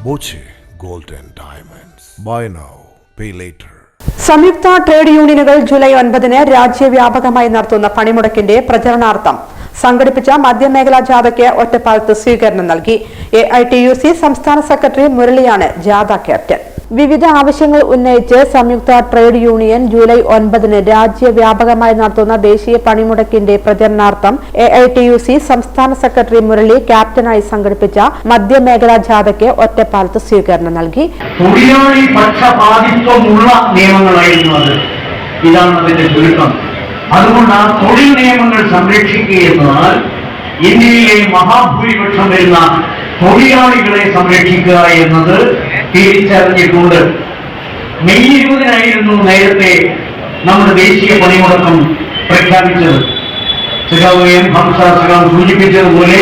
Boche Gold and Diamonds. Buy now, pay later. സംയുക്ത trade യൂണിയനുകൾ July 9 രാജ്യവ്യാപകമായി നടത്തുന്ന പണിമുടക്കിന്റെ പ്രചരണാർത്ഥം സംഘടിപ്പിച്ച മധ്യമേഖലാ ജാഥയ്ക്ക് ഒറ്റപ്പാലത്ത് സ്വീകരണം നൽകി. AITUC സംസ്ഥാന സെക്രട്ടറി മുരളിയാണ് ജാഥ ക്യാപ്റ്റൻ. വിവിധ ആവശ്യങ്ങൾ ഉന്നയിച്ച് സംയുക്ത ട്രേഡ് യൂണിയൻ ജൂലൈ 9 രാജ്യവ്യാപകമായി നടത്തുന്ന ദേശീയ പണിമുടക്കിന്റെ പ്രചരണാർത്ഥം AITUC സംസ്ഥാന സെക്രട്ടറി മുരളി ക്യാപ്റ്റനായി സംഘടിപ്പിച്ച മധ്യമേഖലാ ജാഥയ്ക്ക് ഒറ്റപ്പാലത്ത് സ്വീകരണം നൽകി. തൊഴിലാളി പക്ഷപാതിത്വമുള്ള നിയമങ്ങളായിരുന്നു അത്. ഇതാണ് അതിന്റെ ചുരുക്കം. അതുകൊണ്ട് ആ തൊഴിൽ നിയമങ്ങൾ സംരക്ഷിക്കുക എന്നാൽ ഇന്ത്യയിലെ മഹാഭൂരിപക്ഷം വരുന്ന തൊഴിലാളികളെ സംരക്ഷിക്കുക എന്നത് തിരിച്ചറിഞ്ഞിട്ടുണ്ട്. മെയ് 20 നേരത്തെ നമ്മുടെ ദേശീയ പണിമുടക്കം പ്രഖ്യാപിച്ചത്. ഹംസ സൂചിപ്പിച്ചതുപോലെ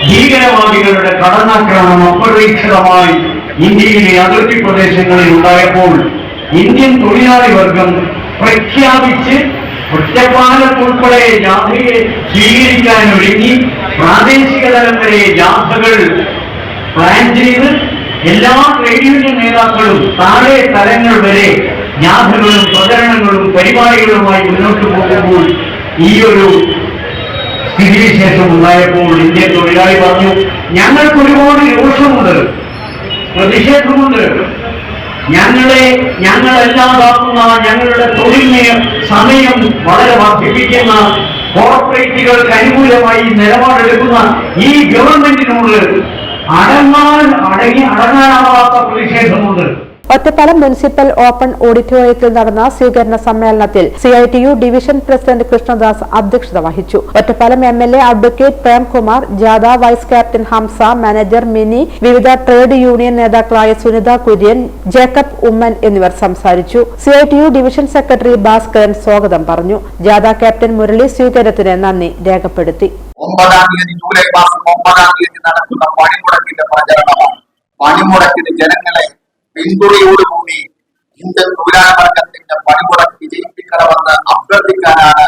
ഭീകരവാദികളുടെ കടന്നാക്രമണം അപ്രതീക്ഷിതമായി ഇന്ത്യയിലെ അതിർത്തി പ്രദേശങ്ങളിൽ ഉണ്ടായപ്പോൾ ഇന്ത്യൻ തൊഴിലാളി വർഗം പ്രഖ്യാപിച്ച് ഒറ്റപ്പാലത്തുൾപ്പെടെ ജാഥയെ സ്വീകരിക്കാൻ ഒരുങ്ങി പ്രാദേശിക തലം വരെ ജാഥകൾ പ്ലാൻ ചെയ്ത് എല്ലാ ട്രേഡ് യൂണിയൻ നേതാക്കളും താഴെ തലങ്ങൾ വരെ ജാഥകളും പ്രചരണങ്ങളും പരിപാടികളുമായി മുന്നോട്ട് പോകുമ്പോൾ ഈ ഒരു സ്ഥിതിവിശേഷം ഉണ്ടായപ്പോൾ ഇന്ത്യൻ തൊഴിലാളി പറഞ്ഞു, ഞങ്ങൾക്ക് ഒരുപാട് രോഷമുണ്ട്, പ്രതിഷേധമുണ്ട്. ഞങ്ങളല്ലാതാക്കുന്ന ഞങ്ങളുടെ തൊഴിൽ സമയം വളരെ വർദ്ധിപ്പിക്കുന്ന കോർപ്പറേറ്റുകൾക്ക് അനുകൂലമായി നിലപാടെടുക്കുന്ന ഈ ഗവൺമെന്റിനോട് അടങ്ങാനാവാത്ത പ്രതിഷേധമുണ്ട്. ഒറ്റപ്പാലം മുനിസിപ്പൽ ഓപ്പൺ ഓഡിറ്റോറിയത്തിൽ നടന്ന സ്വീകരണ സമ്മേളനത്തിൽ CITU ഡിവിഷൻ പ്രസിഡന്റ് കൃഷ്ണദാസ് അധ്യക്ഷത വഹിച്ചു. ഒറ്റപ്പാലം MLA അഡ്വക്കേറ്റ് പ്രേംകുമാർ, ജാഥ vice captain Hamsa, manager Mini, വിവിധ ട്രേഡ് യൂണിയൻ നേതാക്കളായ സുനിത കുര്യൻ, ജേക്കബ് ഉമ്മൻ എന്നിവർ സംസാരിച്ചു. CITU ഡിവിഷൻ സെക്രട്ടറി ഭാസ്കരൻ സ്വാഗതം പറഞ്ഞു. ജാഥ ക്യാപ്റ്റൻ മുരളി സ്വീകരണത്തിന് നന്ദി രേഖപ്പെടുത്തി. 9 ജൂലൈ മാസം 9 നടക്കുന്ന പണിമുടക്കിന്റെ പ്രചരണമാണ്. പണിമുടക്കിന് ജനങ്ങളെ പിന്തുണയോടുകൂടി ഇന്ത്യൻ തൊഴിലാളി വർഗത്തിന്റെ പണിമുടക്ക് വിജയിപ്പിക്കണമെന്ന് അഭ്യർത്ഥിക്കാനാണ്